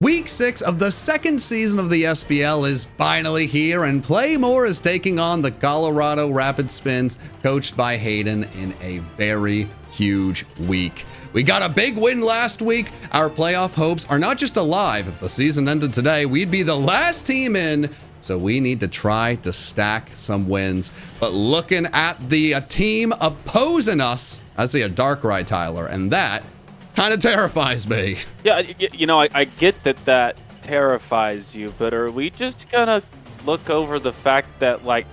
Week 6 of the second season of the SPL is finally here, and Playmore is taking on the Colorado Rapidspins, coached by Hayden, in a very huge week. We got a big win last week. Our playoff hopes are not just alive. If the season ended today, we'd be the last team in, so we need to try to stack some wins. But looking at the team opposing us, I see a Darkrai, Tyler, and that kind of terrifies me. Yeah, you know, I get that terrifies you, but are we just gonna look over the fact that, like,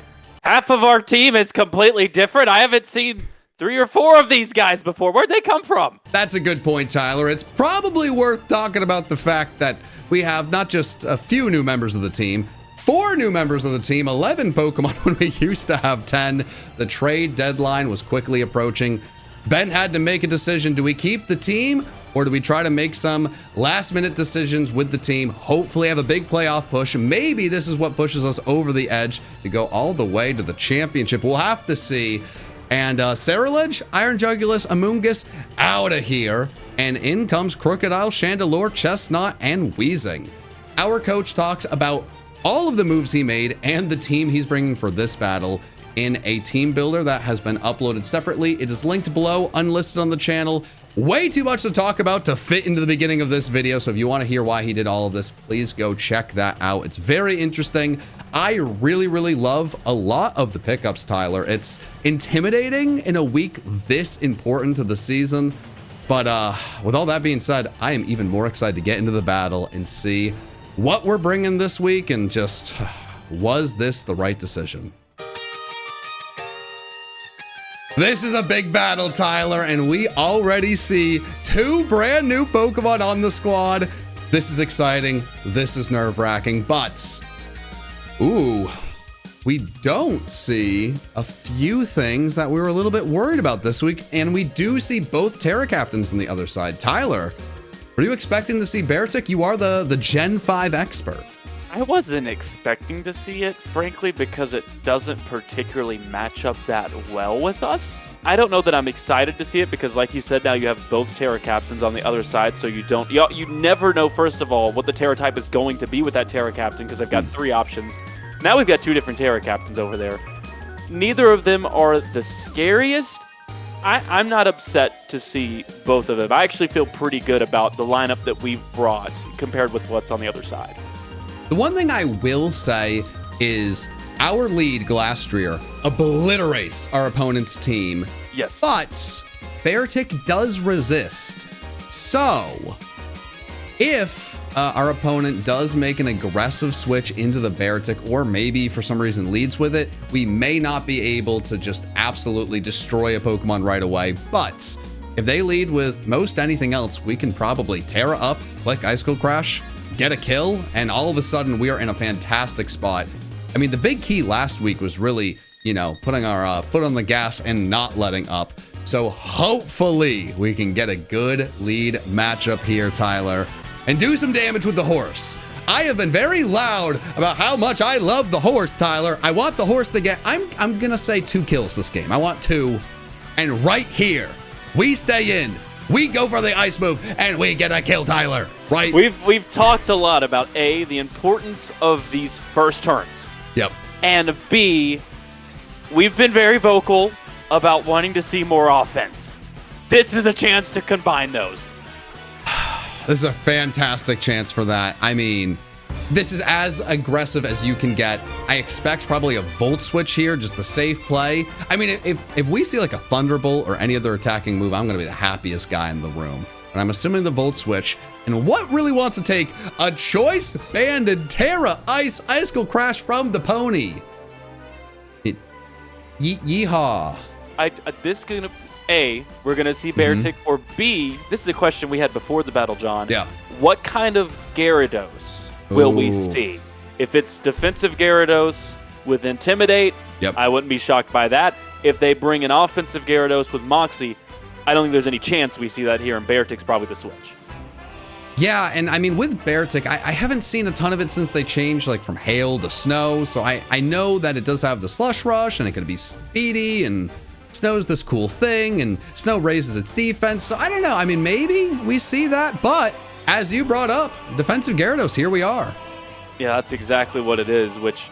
half of our team is completely different? I haven't seen 3 or 4 of these guys before. Where'd they come from? That's a good point, Tyler. It's probably worth talking about the fact that we have not just a few new members of the team, 4 new members of the team, 11 Pokemon when we used to have 10. The trade deadline was quickly approaching. Ben had to make a decision. Do we keep the team, or do we try to make some last-minute decisions with the team, hopefully have a big playoff push? Maybe this is what pushes us over the edge to go all the way to the championship. We'll have to see. And Ceruledge, Iron Jugulus, Amoonguss, out of here. And in comes Crocodile, Chandelure, Chestnut, and Weezing. Our coach talks about all of the moves he made and the team he's bringing for this battle in a team builder that has been uploaded separately. It is linked below, unlisted on the channel. Way too much to talk about to fit into the beginning of this video, so if you want to hear why he did all of this, please go check that out. It's very interesting. I really love a lot of the pickups, Tyler. It's intimidating in a week this important to the season, but with all that being said, I am even more excited to get into the battle and see what we're bringing this week, and just, was this the right decision? This is a big battle, Tyler, and we already see 2 brand new Pokemon on the squad. This is exciting. This is nerve-wracking, but ooh, we don't see a few things that we were a little bit worried about this week, and we do see both Terra Captains on the other side. Tyler, were you expecting to see Beartic? You are the Gen 5 expert. I wasn't expecting to see it, frankly, because it doesn't particularly match up that well with us. I don't know that I'm excited to see it because, like you said, now you have both Terra Captains on the other side, so you never know, first of all, what the Terra type is going to be with that Terra Captain, because I've got 3 options. Now we've got 2 different Terra Captains over there. Neither of them are the scariest. I'm not upset to see both of them. I actually feel pretty good about the lineup that we've brought compared with what's on the other side. The one thing I will say is our lead, Glastrier, obliterates our opponent's team. Yes. But Beartic does resist. So if our opponent does make an aggressive switch into the Beartic, or maybe for some reason leads with it, we may not be able to just absolutely destroy a Pokemon right away. But if they lead with most anything else, we can probably Terra up, click Icicle Crash, get a kill, and all of a sudden we are in a fantastic spot. I mean, the big key last week was really, you know, putting our foot on the gas and not letting up. So hopefully we can get a good lead matchup here, Tyler, and do some damage with the horse. I have been very loud about how much I love the horse, Tyler. I want the horse to get, I'm gonna say 2 kills this game. I want 2, and right here, we stay in. We go for the ice move, and we get a kill, Tyler, right? We've talked a lot about, A, the importance of these first turns. Yep. And B, we've been very vocal about wanting to see more offense. This is a chance to combine those. This is a fantastic chance for that. I mean, this is as aggressive as you can get. I expect probably a Volt Switch here, just the safe play. I mean, if we see like a Thunderbolt or any other attacking move, I'm going to be the happiest guy in the room. And I'm assuming the Volt Switch. And what really wants to take a Choice Banded Terra Icicle Crash from the pony? Yeehaw. This gonna A, we're gonna see Beartic, or B, this is a question we had before the battle, John. Yeah. What kind of Gyarados will we see? If it's defensive Gyarados with Intimidate, yep, I wouldn't be shocked by that. If they bring an offensive Gyarados with Moxie, I don't think there's any chance we see that here, and Beartic's probably the switch. Yeah, and I mean, with Beartic, I haven't seen a ton of it since they changed, like, from Hail to Snow, so I know that it does have the Slush Rush, and it can be speedy, and Snow's this cool thing, and Snow raises its defense, so I don't know. I mean, maybe we see that, but as you brought up, defensive Gyarados, here we are. Yeah, that's exactly what it is, which,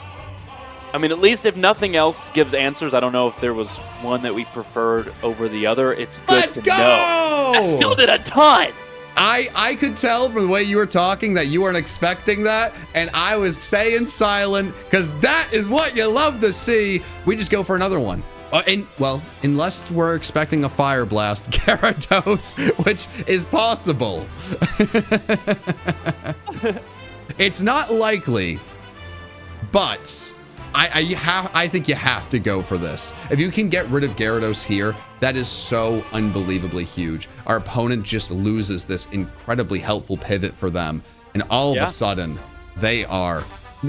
I mean, at least if nothing else gives answers, I don't know if there was one that we preferred over the other. It's good Let's to go! know. That still did a ton. I could tell from the way you were talking that you weren't expecting that, and I was staying silent because that is what you love to see. We just go for another one. Unless we're expecting a Fire Blast Gyarados, which is possible. It's not likely, but I think you have to go for this. If you can get rid of Gyarados here, that is so unbelievably huge. Our opponent just loses this incredibly helpful pivot for them, and all of a sudden, they are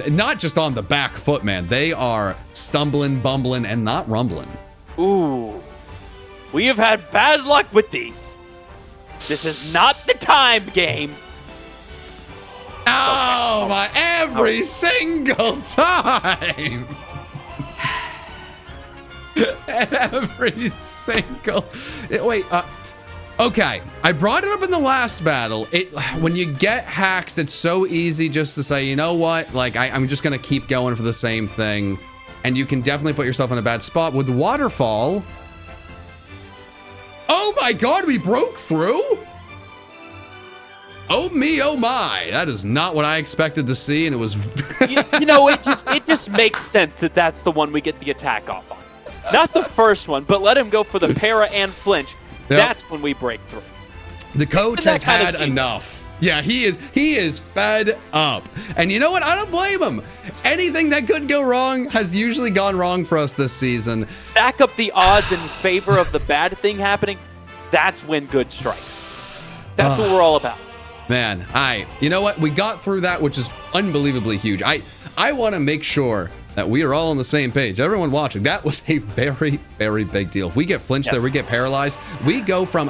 not just on the back foot, man. They are stumbling, bumbling, and not rumbling. Ooh. We have had bad luck with these. This is not the time game. Oh, my, every single time. Every single. Wait, okay. I brought it up in the last battle. When you get hacked, it's so easy just to say, you know what? Like, I'm just going to keep going for the same thing. And you can definitely put yourself in a bad spot. With the waterfall. Oh my God, we broke through? Oh me, oh my. That is not what I expected to see, and it was... you know, it just makes sense that that's the one we get the attack off on. Not the first one, but let him go for the para and flinch. Yep. That's when we break through. The coach has had enough. Yeah, he is fed up. And you know what? I don't blame him. Anything that could go wrong has usually gone wrong for us this season. Back up the odds in favor of the bad thing happening. That's when good strikes. That's what we're all about. Man, you know what? We got through that, which is unbelievably huge. I want to make sure that we are all on the same page. Everyone watching, that was a very, very big deal. If we get flinched there, we get paralyzed. We go from,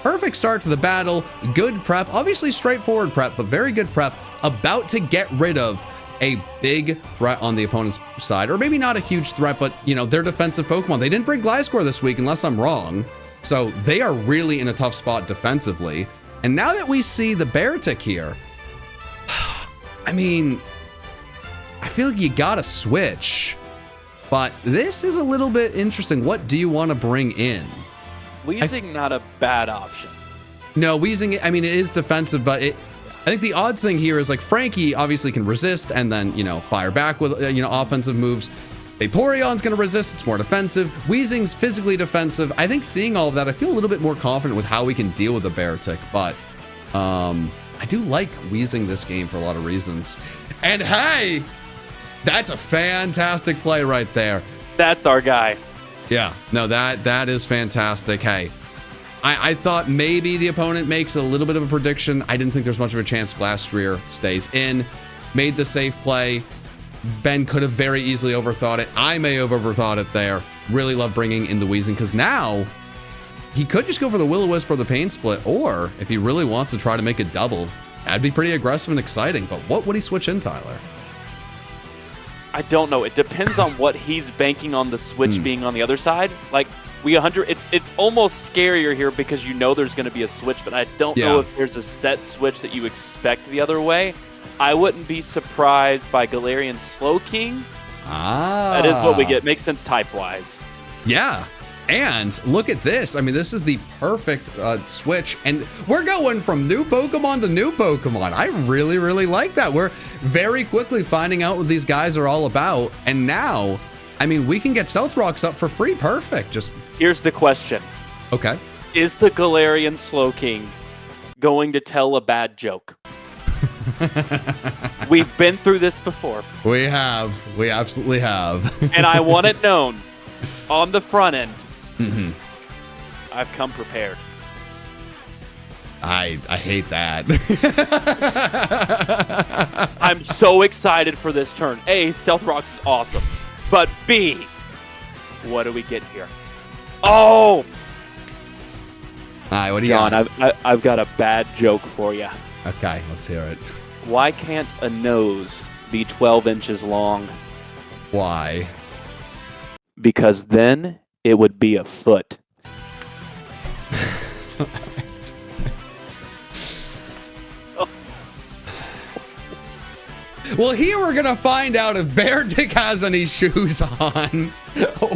perfect start to the battle, good prep, obviously straightforward prep, but very good prep, about to get rid of a big threat on the opponent's side, or maybe not a huge threat, but their defensive Pokemon. They didn't bring Gliscor this week, unless I'm wrong. So they are really in a tough spot defensively. And now that we see the Beartic here, I feel like you gotta switch. But this is a little bit interesting. What do you want to bring in? Weezing, not a bad option. No, Weezing, it is defensive, but I think the odd thing here is, like, Frankie obviously can resist and then, fire back with, offensive moves. Vaporeon's going to resist. It's more defensive. Weezing's physically defensive. I think seeing all of that, I feel a little bit more confident with how we can deal with the Beartic, but I do like Weezing this game for a lot of reasons. And hey, that's a fantastic play right there. That's our guy. Yeah, no, that is fantastic. Hey, I thought maybe the opponent makes a little bit of a prediction. I didn't think there's much of a chance Glastrier stays in. Made the safe play. Ben could have very easily overthought it. I may have overthought it there. Really love bringing in the Weezing, because now he could just go for the Will-O-Wisp or the Pain Split, or if he really wants to try to make a double, that'd be pretty aggressive and exciting. But what would he switch in, Tyler? I don't know. It depends on what he's banking on the switch being on the other side. Like, it's almost scarier here because there's going to be a switch, but I don't know if there's a set switch that you expect the other way. I wouldn't be surprised by Galarian Slowking. That is what we get. Makes sense type-wise. Yeah. And look at this. This is the perfect switch. And we're going from new Pokemon to new Pokemon. I really, really like that. We're very quickly finding out what these guys are all about. And now, we can get Stealth Rocks up for free. Perfect. Here's the question. Okay. Is the Galarian Slowking going to tell a bad joke? We've been through this before. We have. We absolutely have. And I want it known on the front end. Mm-hmm. I've come prepared. I hate that. I'm so excited for this turn. A, Stealth Rocks is awesome. But B, what do we get here? Oh! What do you John, got? I've got a bad joke for you. Okay, let's hear it. Why can't a nose be 12 inches long? Why? Because then it would be a foot. Well, here we're gonna find out if Beartic has any shoes on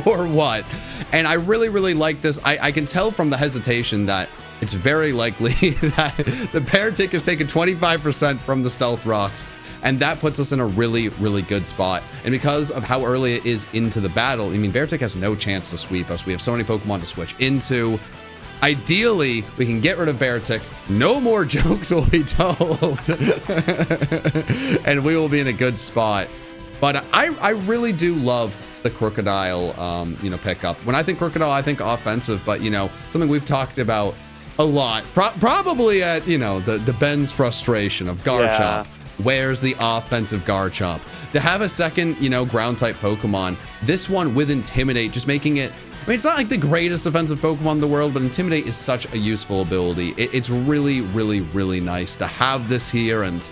or what. And I really, really like this. I can tell from the hesitation that it's very likely that the Beartic has taken 25% from the Stealth Rocks, and that puts us in a really, really good spot. And because of how early it is into the battle, I mean, Beartic has no chance to sweep us. We have so many Pokemon to switch into. Ideally, we can get rid of Beartic. No more jokes will be told. And we will be in a good spot. But I really do love the Crocodile, pickup. When I think Crocodile, I think offensive, but, something we've talked about a lot. Probably at, the Ben's frustration of Garchomp. Yeah. Where's the offensive Garchomp? To have a second, ground-type Pokemon, this one with Intimidate, just making it... I mean, it's not like the greatest offensive Pokemon in the world, but Intimidate is such a useful ability. It's really, really, really nice to have this here, and,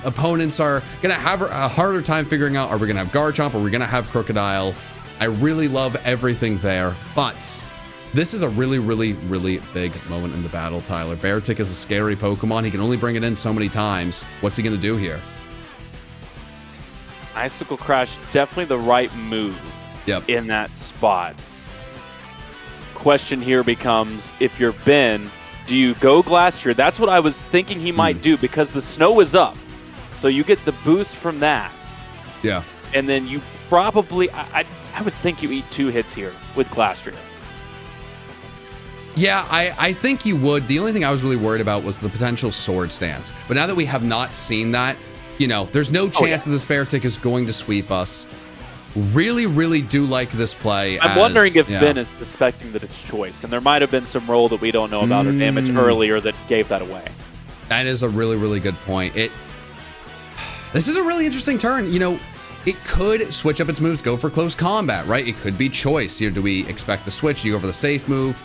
opponents are going to have a harder time figuring out, are we going to have Garchomp, or are we going to have Crocodile? I really love everything there, but this is a really, really, really big moment in the battle, Tyler. Beartic is a scary Pokemon. He can only bring it in so many times. What's he going to do here? Icicle Crash, definitely the right move in that spot. Question here becomes, if you're Ben, do you go Glastrier? That's what I was thinking he might do, because the snow is up. So you get the boost from that. Yeah. And then you probably, I would think you eat 2 hits here with Glastrier. Yeah, I think you would. The only thing I was really worried about was the potential Sword Stance. But now that we have not seen that, there's no chance that this Beartic is going to sweep us. Really, really do like this play. I'm wondering if Ben is suspecting that it's choice, and there might have been some roll that we don't know about or damage earlier that gave that away. That is a really, really good point. This is a really interesting turn. It could switch up its moves, go for close combat, right? It could be choice. Do we expect the switch? Do you go for the safe move?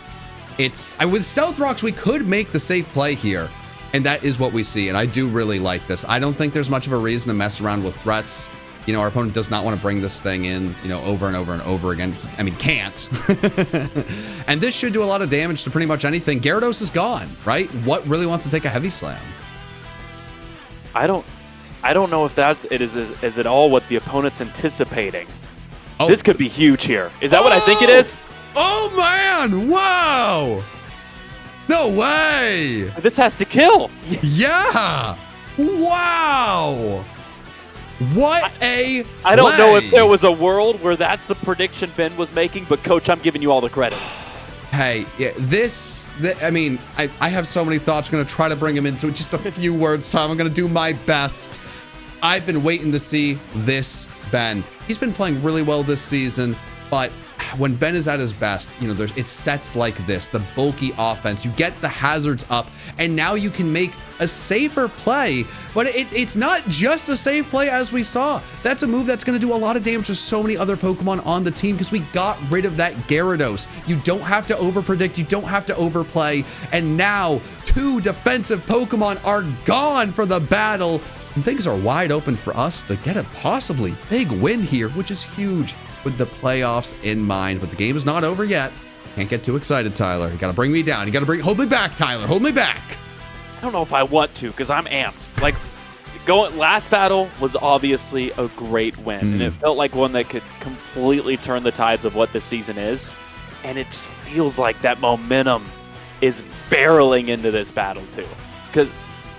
With Stealth Rocks, we could make the safe play here, and that is what we see, and I do really like this. I don't think there's much of a reason to mess around with threats. Our opponent does not want to bring this thing in, over and over and over again. I mean, can't. And this should do a lot of damage to pretty much anything. Gyarados is gone, right? What really wants to take a Heavy Slam? I don't know if that is at all what the opponent's anticipating. Oh. This could be huge here. Is that what I think it is? Oh, man! Wow! No way! This has to kill. Yeah! Wow! What a I don't know if there was a world where that's the prediction Ben was making, but Coach, I'm giving you all the credit. Hey, yeah, I have so many thoughts. I'm going to try to bring him into just a few words, Tom. I'm going to do my best. I've been waiting to see this Ben. He's been playing really well this season, but when Ben is at his best, it's sets like this, the bulky offense, you get the hazards up, and now you can make a safer play. But it's not just a safe play, as we saw. That's a move that's going to do a lot of damage to so many other Pokemon on the team, because we got rid of that Gyarados. You don't have to overpredict, you don't have to overplay, and now 2 defensive Pokemon are gone for the battle, and things are wide open for us to get a possibly big win here, which is huge with the playoffs in mind. But the game is not over yet. Can't get too excited, Tyler. You got to bring me down. Hold me back, Tyler. Hold me back. I don't know if I want to, because I'm amped. Last battle was obviously a great win, and it felt like one that could completely turn the tides of what this season is. And it just feels like that momentum is barreling into this battle too, because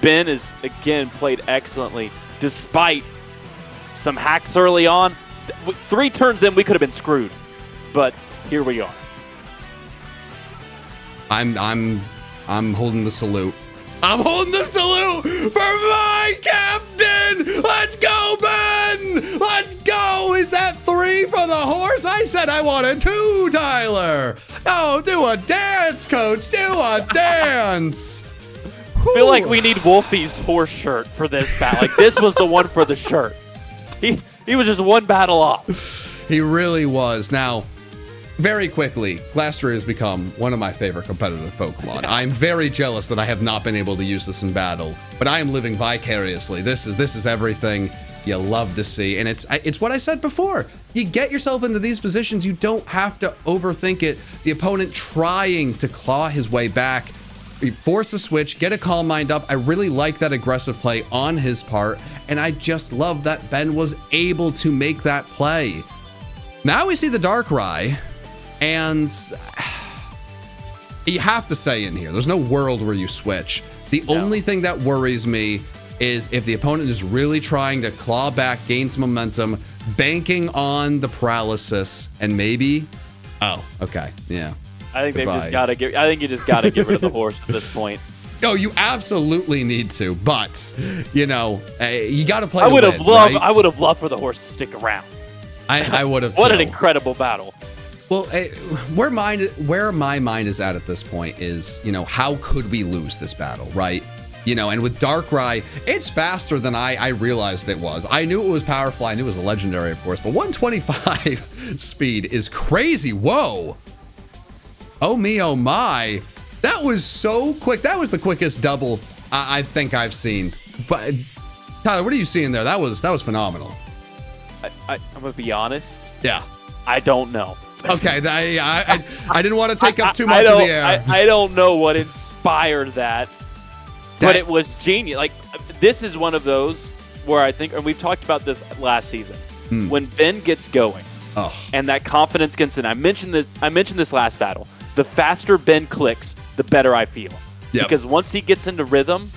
Ben is again played excellently despite some hacks early on. 3 turns in, we could have been screwed, but here we are. I'm holding the salute. I'm holding the salute for my captain. Let's go, Ben. Let's go. Is that 3 for the horse? I said I wanted 2, Tyler. Oh, do a dance, Coach. Do a dance. I feel like we need Wolfie's horse shirt for this battle. This was the one for the shirt. He was just 1 battle off. He really was. Now, very quickly, Glastrier has become one of my favorite competitive Pokemon. I'm very jealous that I have not been able to use this in battle, but I am living vicariously. This is everything you love to see, and it's what I said before. You get yourself into these positions, you don't have to overthink it. The opponent trying to claw his way back, force a switch, get a Calm Mind up. I really like that aggressive play on his part, and I just love that Ben was able to make that play. Now we see the Darkrai, and you have to stay in here. There's no world where you switch. The only thing that worries me is if the opponent is really trying to claw back, gain some momentum, banking on the paralysis, and maybe... Oh, okay, yeah. I think they've just got to get. I think you just got to get rid of the horse at this point. No, you absolutely need to, but you know, you got to play. I would have loved. Right? I would have loved for the horse to stick around. I would have. What an incredible battle! Well, where my mind is at this point is, you know, how could we lose this battle, right? You know, and with Darkrai, it's faster than I realized it was. I knew it was powerful. I knew it was a legendary, of course, but 125 speed is crazy. Whoa. Oh me, oh my. That was so quick. That was the quickest double I think I've seen. But Tyler, what are you seeing there? That was phenomenal. I'm going to be honest. Yeah. I don't know. Okay, I didn't want to take up too much of the air. I don't know what inspired that, but it was genius. Like, this is one of those where I think, and we've talked about this last season, when Ben gets going and that confidence gets in. I mentioned this last battle. The faster Ben clicks, the better I feel. Yep. Because once he gets into rhythm,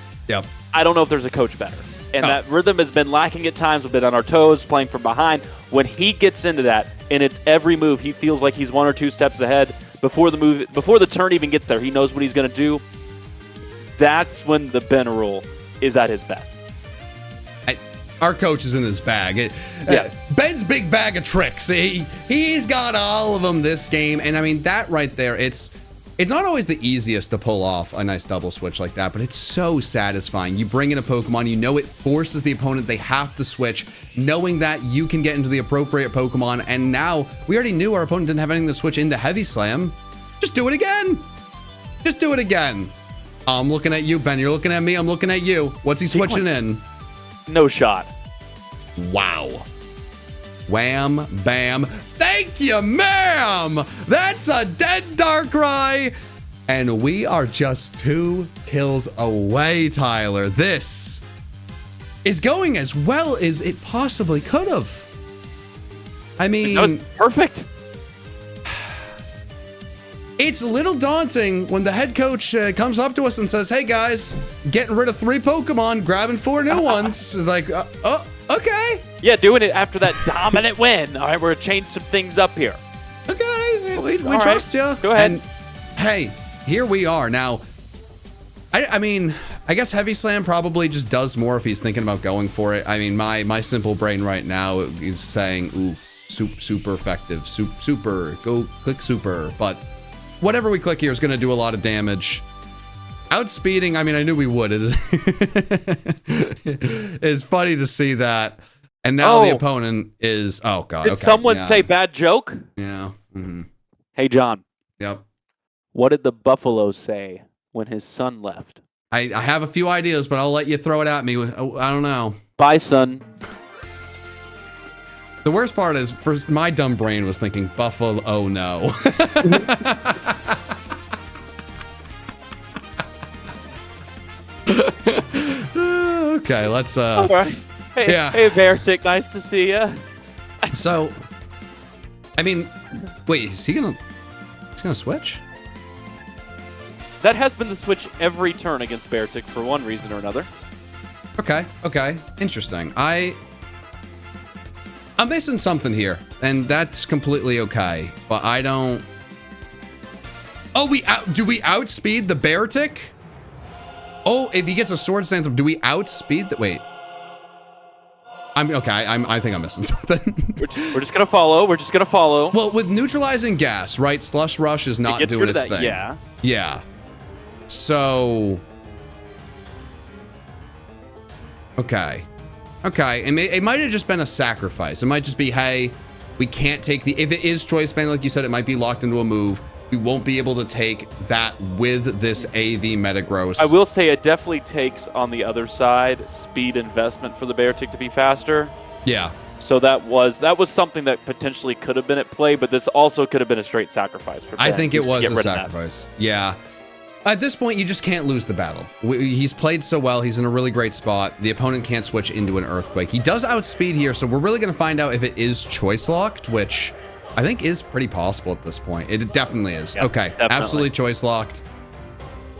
I don't know if there's a coach better. And that rhythm has been lacking at times. We've been on our toes, playing from behind. When he gets into that, and it's every move, he feels like he's 1 or 2 steps ahead before the turn even gets there. He knows what he's going to do. That's when the Ben rule is at his best. Our coach is in his bag. Ben's big bag of tricks. He's got all of them this game. And I mean, that right there, it's not always the easiest to pull off a nice double switch like that, but it's so satisfying. You bring in a Pokemon, you know it forces the opponent, they have to switch, knowing that you can get into the appropriate Pokemon. And now, we already knew our opponent didn't have anything to switch into Heavy Slam. Just do it again. Just do it again. I'm looking at you, Ben. You're looking at me. I'm looking at you. What's he switching in? No shot. Wow. Wham, bam. Thank you, ma'am. That's a dead Darkrai. And we are just 2 kills away, Tyler. This is going as well as it possibly could have. I mean... That was perfect. It's a little daunting when the head coach comes up to us and says, hey, guys, getting rid of 3 Pokemon, grabbing 4 new ones. It's like, okay. Yeah, doing it after that dominant win. All right, we're going to change some things up here. Okay, we trust you. Go ahead. And, hey, here we are. Now, I mean, I guess Heavy Slam probably just does more if he's thinking about going for it. I mean, my simple brain right now is saying, ooh, super effective. Super, go click super. But... whatever we click here is going to do a lot of damage. Outspeeding, I mean, I knew we would. It's funny to see that. And now the opponent is... oh, God. Did someone say bad joke? Yeah. Mm-hmm. Hey, John. Yep. What did the buffalo say when his son left? I have a few ideas, but I'll let you throw it at me. I don't know. Bye, son. The worst part is, first, my dumb brain was thinking, buffalo, oh no. Okay, let's, all right. Hey, Beartick, nice to see you. So, I mean, wait, he's gonna switch? That has been the switch every turn against Beartick for one reason or another. Okay, interesting. I'm missing something here, and that's completely okay. But I don't... oh, do we outspeed the Beartick? Oh, if he gets a Sword Stance, do we outspeed the... wait. I think I'm missing something. We're just gonna follow. We're just gonna follow. Well, with neutralizing gas, right? Slush Rush is not doing its thing. Yeah. So... okay. It might have just been a sacrifice. It might just be, hey, we can't take the... if it is Choice Band, like you said, it might be locked into a move. We won't be able to take that with this AV Metagross. I will say it definitely takes, on the other side, speed investment for the Beartick to be faster. Yeah. So that was something that potentially could have been at play, but this also could have been a straight sacrifice for Ben. I think it was a sacrifice. Yeah. At this point, you just can't lose the battle. He's played so well. He's in a really great spot. The opponent can't switch into an Earthquake. He does outspeed here, so we're really going to find out if it is choice locked, which I think is pretty possible at this point. It definitely is. Yep, okay, definitely. Absolutely choice locked.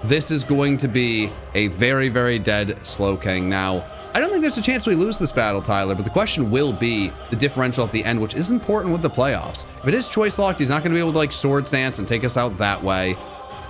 This is going to be a very, very dead Slowking. Now, I don't think there's a chance we lose this battle, Tyler, but the question will be the differential at the end, which is important with the playoffs. If it is choice locked, he's not going to be able to like Swords Dance and take us out that way.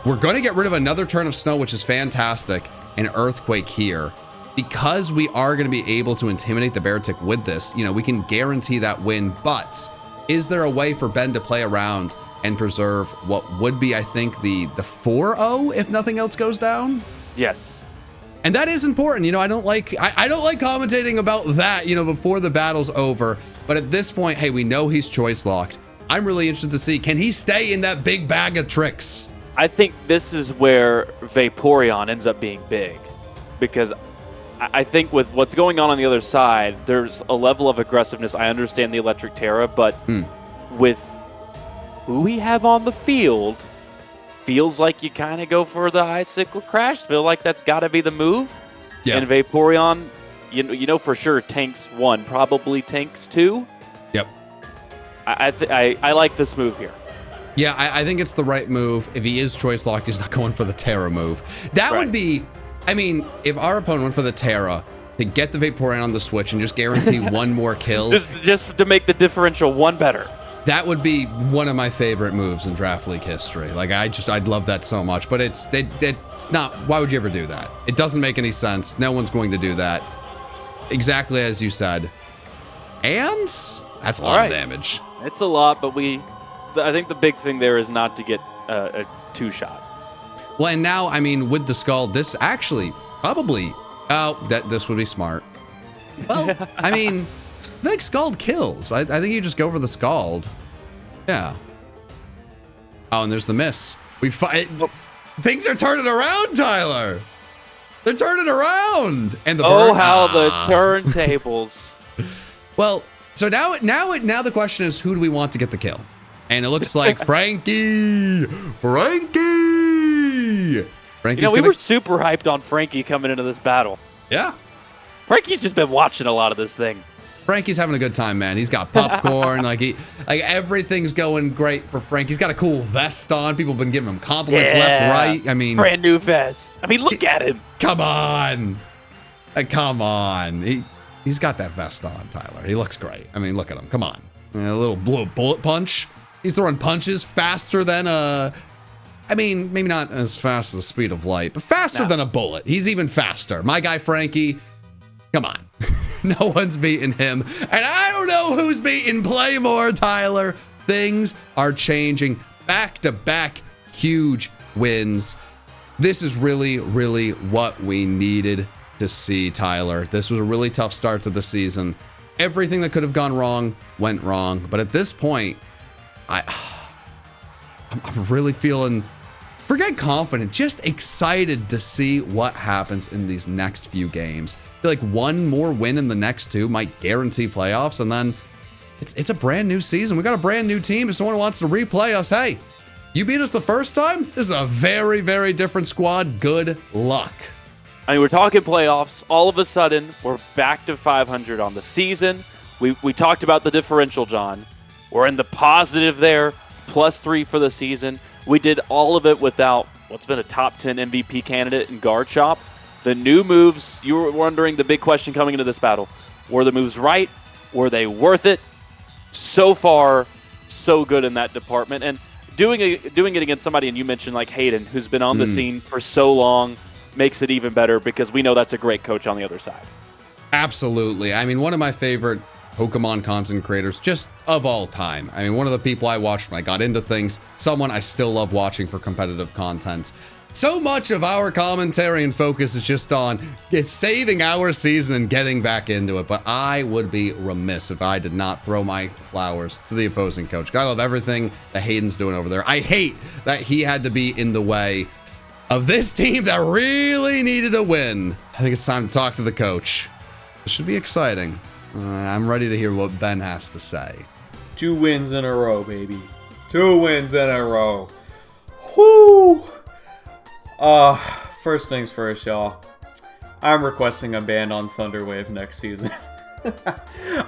We're going to get rid of another turn of snow, which is fantastic, an Earthquake here. Because we are going to be able to intimidate the Beartic with this, you know, we can guarantee that win, but is there a way for Ben to play around and preserve what would be, I think, the 4-0 if nothing else goes down? Yes. And that is important. You know, I don't like commentating about that, you know, before the battle's over. But at this point, hey, we know he's choice locked. I'm really interested to see, can he stay in that big bag of tricks? I think this is where Vaporeon ends up being big, because I think with what's going on the other side, there's a level of aggressiveness. I understand the Electric Terra, but with who we have on the field, feels like you kind of go for the Icicle Crash. Feel like that's got to be the move. Yeah. And Vaporeon, you know for sure tanks 1, probably tanks 2. Yep. I like this move here. Yeah, I think it's the right move. If he is choice locked, he's not going for the Terra move. That would be, I mean, if our opponent went for the Terra to get the Vaporeon on the switch and just guarantee one more kill. Just to make the differential 1 better. That would be one of my favorite moves in Draft League history. Like, I'd love that so much, but it's not, why would you ever do that? It doesn't make any sense. No one's going to do that. Exactly as you said. And that's a lot of damage. It's a lot, but I think the big thing there is not to get a 2-shot. Well, and now, I mean, with the Scald, this actually probably, this would be smart. Well, I mean, I think Scald kills. I think you just go for the Scald. Yeah. Oh, and there's the miss. We fight. Things are turning around, Tyler. They're turning around. And the how the turntables. Well, so now the question is, who do we want to get the kill? And it looks like Frankie. You know, we were super hyped on Frankie coming into this battle. Yeah. Frankie's just been watching a lot of this thing. Frankie's having a good time, man. He's got popcorn. like everything's going great for Frank. He's got a cool vest on. People have been giving him compliments left, right. I mean, brand new vest. I mean, look at him. Come on. Come on. He's got that vest on, Tyler. He looks great. I mean, look at him. Come on. A little bullet punch. He's throwing punches faster than I mean, maybe not as fast as the speed of light, but faster than a bullet. He's even faster. My guy, Frankie, come on. No one's beating him. And I don't know who's beating Playmore, Tyler. Things are changing. Back-to-back huge wins. This is really, really what we needed to see, Tyler. This was a really tough start to the season. Everything that could have gone wrong went wrong. But at this point, I'm really feeling, forget confident, just excited to see what happens in these next few games. I feel like one more win in the next 2 might guarantee playoffs, and then it's a brand new season. We got a brand new team. If someone wants to replay us, hey, you beat us the first time? This is a very, very different squad. Good luck. I mean, we're talking playoffs. All of a sudden, we're back to 500 on the season. We talked about the differential, John. We're in the positive there, +3 for the season. We did all of it without what's been a top 10 MVP candidate in Guard Chop. The new moves, you were wondering the big question coming into this battle. Were the moves right? Were they worth it? So far, so good in that department. And doing it against somebody, and you mentioned like Hayden, who's been on the scene for so long, makes it even better because we know that's a great coach on the other side. Absolutely. I mean, one of my favorite Pokemon content creators just of all time. I mean, one of the people I watched when I got into things, someone I still love watching for competitive content. So much of our commentary and focus is just on saving our season and getting back into it, but I would be remiss if I did not throw my flowers to the opposing coach. I love everything that Hayden's doing over there. I hate that he had to be in the way of this team that really needed a win. I think it's time to talk to the coach. This should be exciting. I'm ready to hear what Ben has to say. 2 wins in a row, baby. 2 wins in a row. Whoo! First things first, y'all. I'm requesting a ban on Thunderwave next season.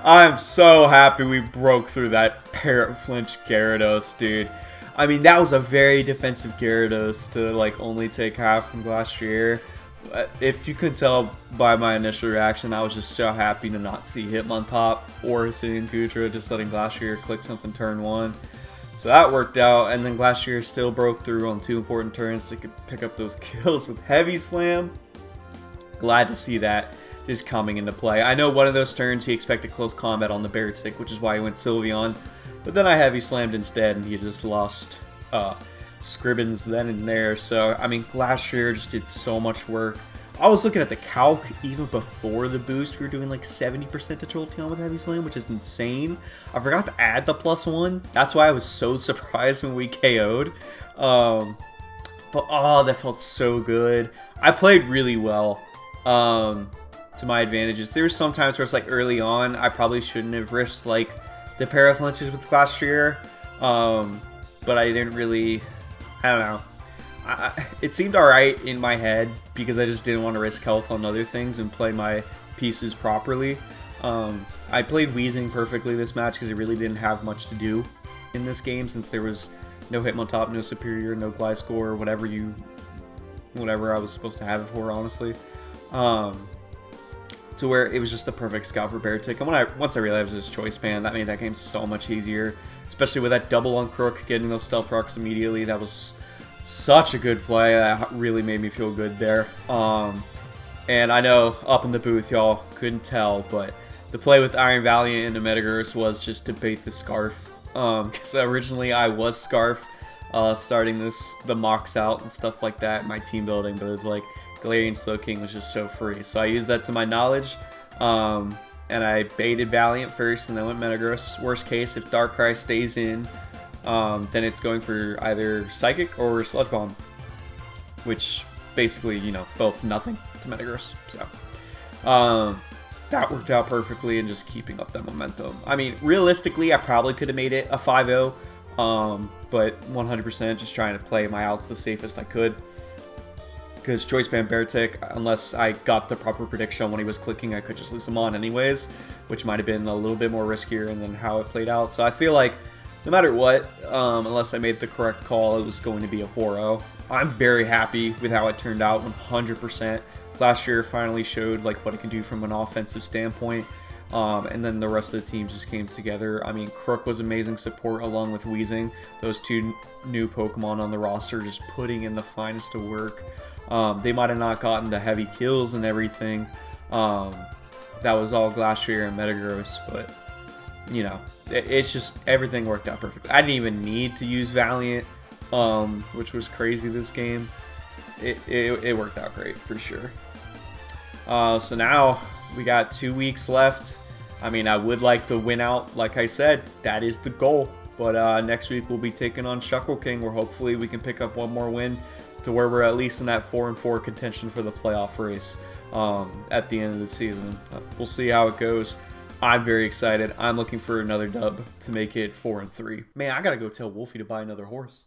I'm so happy we broke through that parrot flinch Gyarados, dude. I mean, that was a very defensive Gyarados to, like, only take half from Glastrier. If you could tell by my initial reaction, I was just so happy to not see Hitmontop or Hisuian Goodra, just letting Glastrier click something turn 1. So that worked out, and then Glastrier still broke through on 2 important turns to pick up those kills with Heavy Slam. Glad to see that is coming into play. I know one of those turns he expected close combat on the Beartic, which is why he went Sylveon, but then I Heavy Slammed instead, and he just lost Scribbins then and there. So, I mean, Glastrier just did so much work. I was looking at the calc even before the boost. We were doing like 70% to Jolteon with Heavy Slam, which is insane. I forgot to add the +1. That's why I was so surprised when we KO'd. But, oh, that felt so good. I played really well to my advantages. There were some times where it's like early on, I probably shouldn't have risked like the Paraflinches with Glastrier. But I didn't really, I don't know. It seemed alright in my head because I just didn't want to risk health on other things and play my pieces properly. I played Weezing perfectly this match because it really didn't have much to do in this game since there was no Hitmontop, no Superior, no Gliscor, whatever I was supposed to have it for, honestly. To where it was just the perfect scout for Beartic. And once I realized it was Choice Band, that made that game so much easier. Especially with that double on Crook, getting those Stealth Rocks immediately. That was such a good play. That really made me feel good there. And I know up in the booth y'all couldn't tell, but the play with Iron Valiant into Metagross was just to bait the Scarf. Because originally I was Scarf, starting the mocks out and stuff like that, my team building, but it was like Galarian Slowking was just so free. So I used that to my knowledge, and I baited Valiant first and then went Metagross. Worst case, if Darkrai stays in, then it's going for either Psychic or Sludge Bomb, which basically, you know, both nothing to Metagross. So that worked out perfectly and just keeping up that momentum. I mean, realistically, I probably could have made it a 5-0, but 100% just trying to play my outs the safest I could. Because Choice Band Beartic, unless I got the proper prediction when he was clicking, I could just lose him on anyways, which might have been a little bit more riskier than how it played out. So I feel like no matter what, unless I made the correct call, it was going to be a 4-0. I'm very happy with how it turned out, 100%. Last year finally showed like what it can do from an offensive standpoint, and then the rest of the team just came together. I mean, Crook was amazing support along with Weezing. Those 2 new Pokemon on the roster just putting in the finest of work. They might have not gotten the heavy kills and everything. That was all Glastrier and Metagross, but, you know, it's just everything worked out perfectly. I didn't even need to use Valiant, which was crazy this game. It worked out great, for sure. So now we got 2 weeks left. I mean, I would like to win out, like I said. That is the goal. But next week we'll be taking on Shuckle King, where hopefully we can pick up one more win to where we're at least in that 4-4 contention for the playoff race at the end of the season. We'll see how it goes. I'm very excited. I'm looking for another dub to make it 4-3. Man, I gotta go tell Wolfie to buy another horse.